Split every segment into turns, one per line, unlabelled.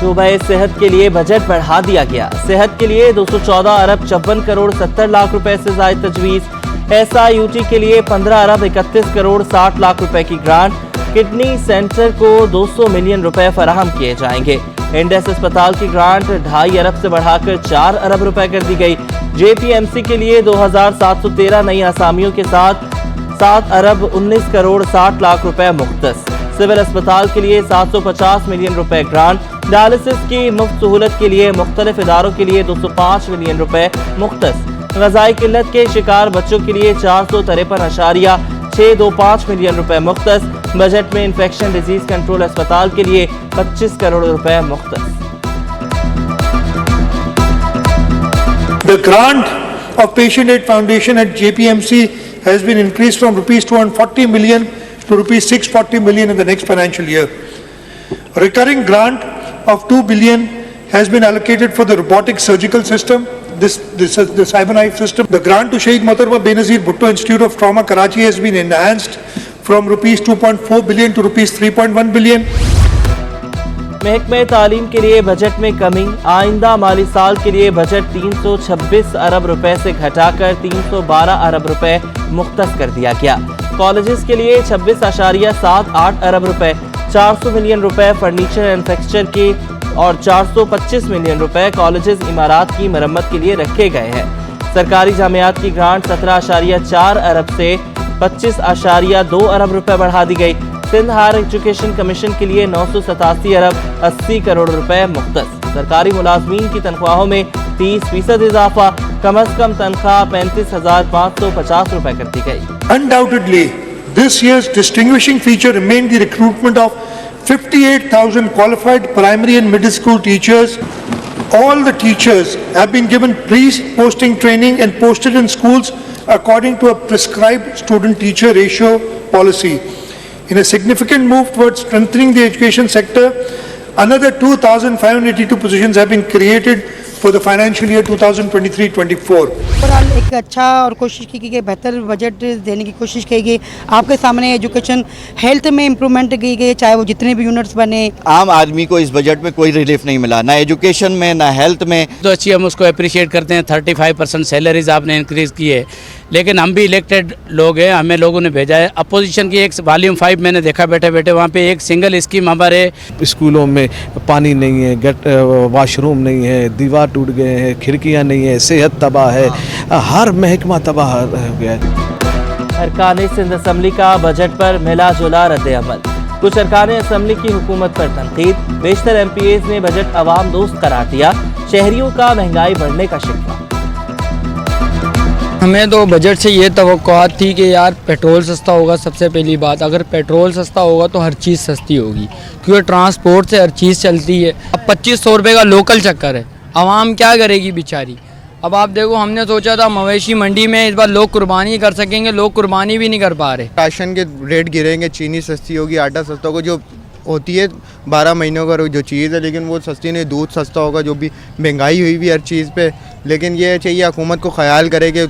शोबा सेहत के लिए बजट बढ़ा दिया गया। सेहत के लिए 214 अरब 54 करोड़ 70 लाख रुपए से जायद तजवीज। SIUT के लिए 15 अरब 31 करोड़ 60 लाख रुपए की ग्रांट। किडनी सेंटर को 200 मिलियन रुपए फराहम किए जाएंगे। इंडस अस्पताल की ग्रांट 2.5 अरब से बढ़ाकर 4 अरब रुपए कर दी गई। JPMC के लिए 2713 नई असामियों के साथ 7 अरब 19 करोड़ 60 लाख रुपए मुख्तस। सिविल अस्पताल के लिए 750 मिलियन रुपए ग्रांट। डायलिसिस की मुफ्त सहूलत के लिए मुख्तलिफ इदारों के लिए 205 मिलियन रुपए मुख्तस। ग़िज़ाई किल्लत के शिकार बच्चों के लिए 453.625 मिलियन रुपए मुख्तस। बजट में इन्फेक्शन डिजीज कंट्रोल अस्पताल के लिए 25 करोड़ रुपए मुख्तस।
The grant of Patient Aid Foundation at JPMC has been increased from rupees 240 million to rupees 640 million in the next financial year. Recurring grant of 2 billion has been allocated for the robotic surgical system, the CyberKnife system. The grant to Shaheed Mohtरमा Benazir Bhutto Institute of Trauma Karachi has been enhanced from rupees 2.4 billion to rupees 3.1 billion.
महकमे तालीम के लिए budget में कमी। आइंदा माली साल के लिए बजट 326 अरब रुपए से घटाकर 312 अरब रुपए मुख्तस कर दिया गया। कॉलेजेस के लिए 26.78 अरब रुपए, 400 मिलियन रुपए फर्नीचर एंड फिक्सचर की और 425 मिलियन रुपए कॉलेजेस इमारत की मरम्मत के लिए रखे गए हैं। सरकारी जामियात की ग्रांट 17.4 अरब से 25.2 अरब रुपए बढ़ा दी गई। सिंध हायर एजुकेशन कमीशन के लिए 987 अरब 80 करोड़ रुपए मुख्तस। सरकारी मुलाजमीन की तनख्वाहों में 30% इजाफा। कम अज कम तनख्वाह 35,550 रुपए कर दी गई।
Undoubtedly, this year's distinguishing feature remained the recruitment of 58,000 qualified primary and middle school teachers. All the teachers have been given pre-posting training and posted in schools according to a prescribed student-teacher ratio policy. In a significant move towards strengthening the education sector, another 2,582 positions have been created for the financial year 2023-24.
Overall एक अच्छा और कोशिश की गई, बेहतर budget देने की कोशिश की गई। आपके सामने एजुकेशन हेल्थ में इम्प्रूवमेंट की गई, चाहे वो जितने भी यूनिट्स बने।
आम आदमी को इस बजट में कोई रिलीफ नहीं मिला, ना एजुकेशन में ना हेल्थ में।
तो अच्छी हम उसको अप्रिशिएट करते हैं। 35% सैलरीज आपने इंक्रीज़ की है, लेकिन हम भी इलेक्टेड लोग हैं, हमें लोगों ने भेजा है। अपोजिशन की एक वॉल्यूम 5 मैंने देखा बैठे बैठे, वहाँ पे एक सिंगल स्कीम हमारे
स्कूलों में पानी नहीं है, वॉशरूम नहीं है, दीवार टूट गए हैं, खिड़कियाँ नहीं है, सेहत तबाह है, हर महकमा तबाह हो गया है।
अरकान सिंध असम्बली का बजट पर मिला जुला रद्द अमल। कुछ अरकान असम्बली की हुकूमत पर तनकीद। बेशतर MPAs ने बजट अवाम दोस्त करार दिया। शहरियों का महंगाई बढ़ने का शिकवा।
हमें तो बजट से ये तवक्कुआत थी कि यार पेट्रोल सस्ता होगा। सबसे पहली बात, अगर पेट्रोल सस्ता होगा तो हर चीज़ सस्ती होगी, क्योंकि ट्रांसपोर्ट से हर चीज़ चलती है। अब 2500 रुपये का लोकल चक्कर है, आवाम क्या करेगी बेचारी। अब आप देखो, हमने सोचा था मवेशी मंडी में इस बार लोग कुर्बानी कर सकेंगे, लोग कुर्बानी भी नहीं कर पा रहे।
राशन के रेट गिरेंगे, चीनी सस्ती होगी, आटा सस्ता होगा, जो होती है 12 महीनों का जो चीज़ है, लेकिन वो सस्ती नहीं। दूध सस्ता होगा, जो भी महंगाई हुई भी हर चीज़ पे। लेकिन ये चाहिए हुकूमत को ख्याल करे कि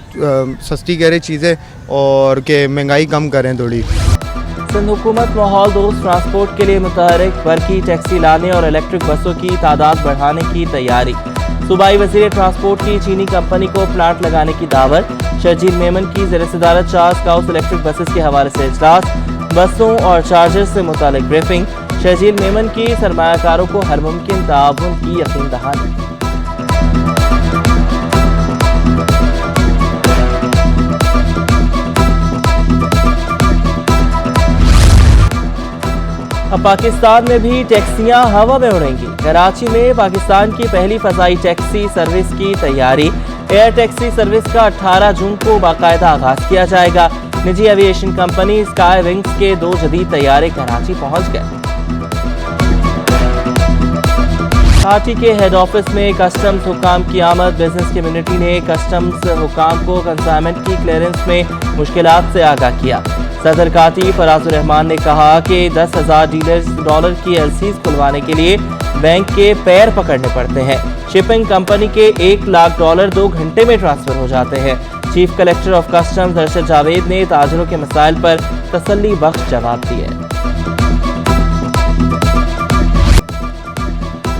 सस्ती करे चीज़ें और कि महंगाई कम करें थोड़ी।
सिंध हुकूमत माहौल दोस्त ट्रांसपोर्ट के लिए मुतहरिक। बरकी टैक्सी लाने और इलेक्ट्रिक बसों की तादाद बढ़ाने की तैयारी। सूबाई वज़ीर ट्रांसपोर्ट की चीनी कंपनी को प्लांट लगाने की दावत। शर्जील मेमन की ज़ेर सदारत चार्ज काउस इलेक्ट्रिक बसेस के हवाले से इजलास। बसों और चार्जर्स से मुतालिक ब्रीफिंग। शर्जील मेमन की सरमायाकारों को हर मुमकिन ताउन की यकीन दहानी। अब पाकिस्तान में भी टैक्सियां हवा में उड़ेंगी। कराची में पाकिस्तान की पहली फ़ज़ाई टैक्सी सर्विस की तैयारी। एयर टैक्सी सर्विस का 18 जून को बाकायदा आगाज़ किया जाएगा। निजी एविएशन कंपनी स्काई विंग्स के 2 जदीद तैयारे कराची पहुंच गए। पार्टी के हेड ऑफिस में कस्टम्स हुकाम की आमद। बिजनेस कम्युनिटी ने कस्टम्स हुकाम को कंसाइनमेंट की क्लियरेंस में मुश्किलात से आगाह किया। सदर काती फराजुर रहमान ने कहा कि 10,000 डॉलर की LCs खुलवाने के लिए बैंक के पैर पकड़ने पड़ते हैं। शिपिंग कंपनी के $1 लाख 2 घंटे में ट्रांसफर हो जाते हैं। Chief collector of customs Arshad Javed ने ताजरों के मसाइल पर तसल्ली बख्श जवाब दिए।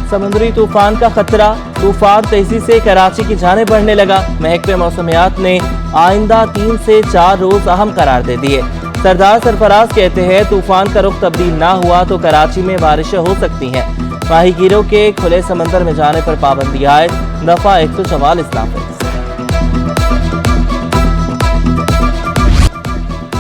समुद्री तूफान का खतरा, तूफान तेजी से कराची की जाने बढ़ने लगा। महकमे मौसमियात ने आइंदा 3 से 4 रोज अहम करार दे दिए। सरदार सरफराज कहते हैं तूफान का रुख तब्दील ना हुआ तो कराची में बारिशें हो सकती हैं। माहीगीरों के खुले समंदर में जाने पर पाबंदी आयद, दफा 144 नाफिज।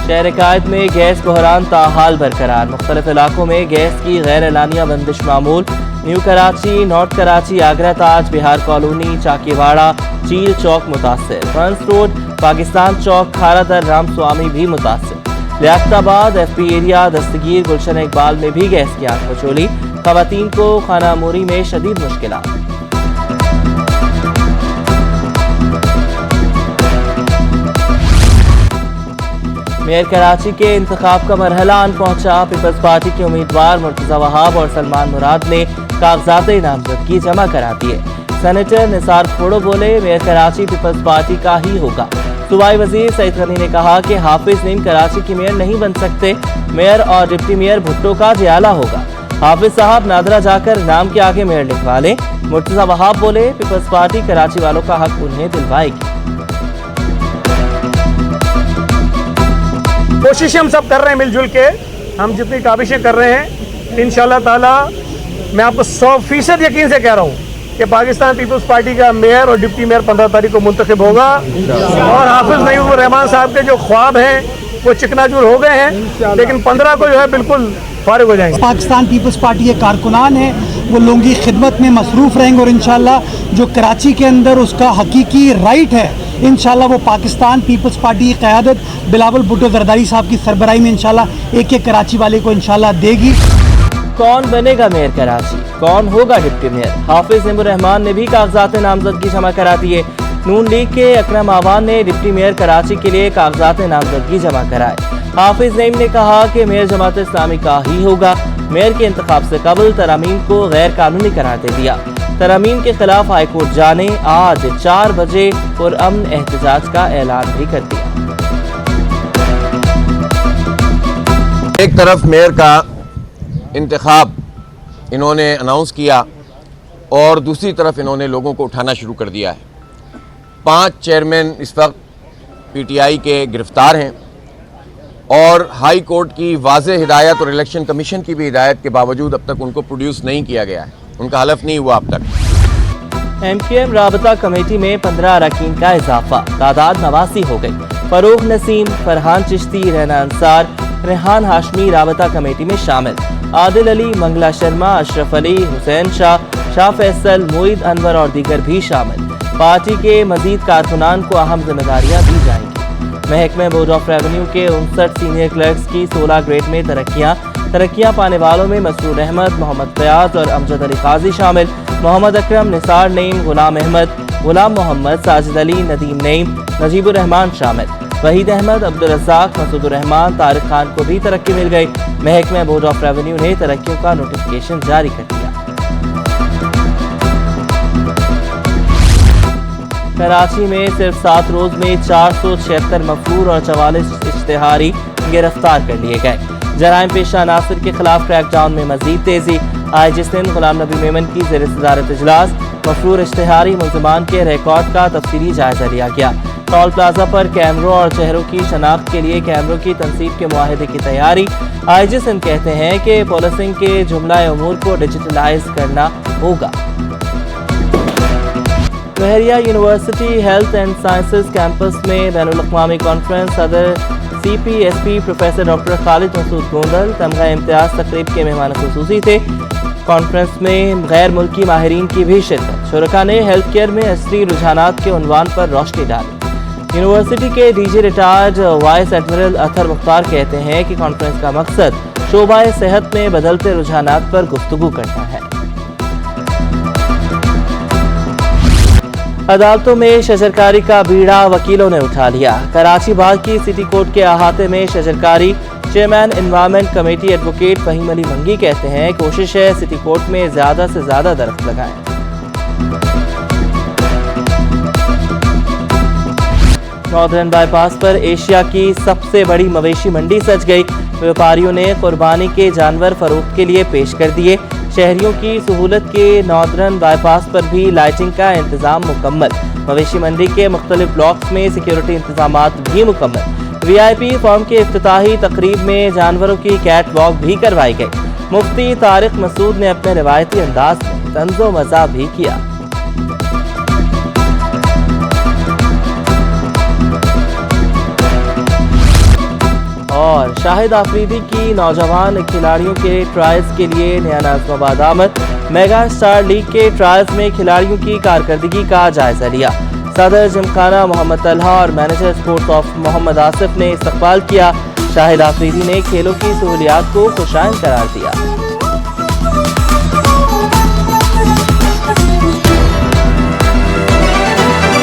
शहर कायद में गैस बहरान ताहाल बरकरार, मुख्तलिफ इलाकों में गैस की गैर एलानिया बंदिश मामूल। न्यू कराची, नॉर्थ कराची, आगरा ताज, बिहार कॉलोनी, चाकीवाड़ा, चील चौक मुतासिर। फ्रांस रोड, पाकिस्तान चौक, खारादर, राम स्वामी भी मुतासिर। लियाकताबाद, FP एरिया, दस्तगीर, गुलशन इकबाल में भी गैस की आंख मचोली। खवातीन को खानामोरी में शदीद मुश्किलात। मेयर कराची के इंतखाब का मरहला आन पहुंचा। पीपल्स पार्टी के उम्मीदवार मुर्तजा वहाब और सलमान मुराद ने कागजात नामजदगी जमा करा दिए। सेनेटर निसार खोड़ो बोले मेयर कराची पीपल्स पार्टी का ही होगा। सूबाई वजीर सईद गनी ने कहा कि हाफिज नईम कराची की मेयर नहीं बन सकते, मेयर और डिप्टी मेयर भुट्टो का जियाला होगा। हाफिज साहब नादरा जाकर नाम के आगे मेयर लिखवा लें। मुर्तजा वहाब बोले पीपल्स पार्टी कराची वालों का हक उन्हें दिलवाएगी।
कोशिशें हम सब कर रहे हैं मिलजुल के, हम जितनी काबिशें कर रहे हैं इंशाल्लाह ताला मैं आपको 100% यकीन से कह रहा हूँ कि पाकिस्तान पीपल्स पार्टी का मेयर और डिप्टी मेयर 15 तारीख को मुंतखब होगा और हाफिज नईम रहमान साहब के जो ख्वाब हैं वो चिकनाचूर हो गए हैं, लेकिन 15 को जो है बिल्कुल फारिग हो जाएंगे।
पाकिस्तान पीपल्स पार्टी के कारकुनान हैं, वो लोगों की खिदमत में मसरूफ़ रहेंगे और इंशाल्लाह जो कराची के अंदर उसका हकीकी राइट है, इंशाल्लाह वो पाकिस्तान पीपल्स पार्टी की क़यादत बिलावल भुट्टो ज़रदारी साहब की सरबराही में इंशाल्लाह एक कराची वाले को इंशाल्लाह देगी।
कौन बनेगा मेयर कराची, कौन होगा डिप्टी मेयर? हाफिज नईम रहमान ने भी कागजात नामजदगी जमा करा दिए। नून लीग के अकरम आवान ने डिप्टी मेयर कराची के लिए कागजात नामजदगी जमा कराए। हाफिज नईम ने कहा कि मेयर जमात इस्लामी का ही होगा। मेयर के इंतखाब से कबल तरामीम को गैर कानूनी करार दे दिया। तरामीम के खिलाफ हाईकोर्ट जाने आज 4 बजे पुरअमन एहतजाज का ऐलान भी कर दिया।
एक तरफ मेयर का इंतखाब इन्होंने अनाउंस किया और दूसरी तरफ इन्होंने लोगों को उठाना शुरू कर दिया है। 5 चेयरमैन इस वक्त PTI के गिरफ्तार हैं और हाई कोर्ट की वाज़ेह हिदायत और इलेक्शन कमीशन की भी हिदायत के बावजूद अब तक उनको प्रोड्यूस नहीं किया गया है, उनका हलफ नहीं हुआ अब तक।
MKM राबता कमेटी में 15 अरकान का इजाफा, तादाद 89 हो गई। फरूख नसीम, फरहान चिश्ती, रैना अंसार, रेहान हाशमी राबता कमेटी में शामिल। आदिल अली, मंगला शर्मा, अशरफ अली, हुसैन शाह, शाह फैसल, मोईद अनवर और दीगर भी शामिल। पार्टी के मजीद कारकुनान को अहम जिम्मेदारियां दी जाएंगी। महकमे बोर्ड ऑफ रेवेन्यू के 59 सीनियर क्लर्क्स की 16 ग्रेड में तरक्कियां पाने वालों में मसरूर अहमद, मोहम्मद फयाज और अमजद अली काजी शामिल। मोहम्मद अकरम, निसार नईम, गुलाम अहमद, गुलाम मोहम्मद, साजिद अली, नदीम नईम, नजीबुर रहमान शामिल। वहीद अहमद, अब्दुल रज़ाक, मसूदुर रहमान, तारिक खान को भी तरक्की मिल गई। महकमे बोर्ड ऑफ रेवेन्यू ने तरक्कियों का नोटिफिकेशन जारी कर दिया। कराची में सिर्फ 7 रोज में 476 मफरूर और 44 इश्तिहारी गिरफ्तार कर लिए गए। जराइम पेशा नासिर के खिलाफ क्रैकडाउन में मजीद तेजी। IG सिंध गुलाम नबी मेमन की ज़ेर सदारत इजलास मफरूर इश्तिहारी मुल्ज़मान के रिकॉर्ड का तफसीली जायजा लिया गया। टोल प्लाजा पर कैमरों और चेहरों की शनाख्त के लिए कैमरों की तनसीब के मुआहदे की तैयारी। IG सिंध कहते हैं कि पॉलिसिंग के जुमला उमूर को डिजिटलाइज करना होगा। Bahria university health and sciences campus में बैनुल-अक़वामी कॉन्फ्रेंस सदर CPSP professor doctor Khalid Masood Gondal तमगा इम्तियाज तकरीब के मेहमान खुसूसी थे। कॉन्फ्रेंस में गैर मुल्की माहिरीन की भी शिरकत। शुरका ने हेल्थ केयर में असली रुझानात के उन्वान पर रोशनी डाली। यूनिवर्सिटी के DG retired vice admiral Athar Mukhtar कहते हैं कि कॉन्फ्रेंस का मकसद शोबाए सेहत में बदलते रुझानात पर गुफ्तगू करना है। अदालतों में शजरकारी का बीड़ा वकीलों ने उठा लिया। कराची बाग की सिटी कोर्ट के अहाते में शजरकारी। Chairman environment committee advocate Faheem Ali Mangi कहते हैं कोशिश है सिटी कोर्ट में ज्यादा से ज्यादा दरख्त लगाएं। नॉर्दर्न बाईपास पर एशिया की सबसे बड़ी मवेशी मंडी सज गई। व्यापारियों ने कुर्बानी के जानवर फरोख्त के लिए पेश कर दिए। शहरियों की सहूलत के नॉर्दर्न बाईपास पर भी लाइटिंग का इंतजाम मुकम्मल। मवेशी मंडी के मुख्तलिफ ब्लॉक्स में सिक्योरिटी इंतजामात भी मुकम्मल। VIP फॉर्म के इफ्तिताही तकरीब में जानवरों की कैट वॉक भी करवाई गई। मुफ्ती तारिक मसूद ने अपने रिवायती अंदाज में तंज़ो मज़ा भी किया। और शाहिद आफरीदी की नौजवान खिलाड़ियों के ट्रायल्स के लिए नया नाज़िमाबाद आमद। मेगा स्टार लीग के ट्रायल्स में खिलाड़ियों की कारकर्दगी का जायजा लिया। सदर जिमखाना मोहम्मद तलहा और manager sports of Mohammad Asif ने इस्तकबाल किया। शाहिद आफरीदी ने खेलों की सहूलियात को खुशाइन करार दिया।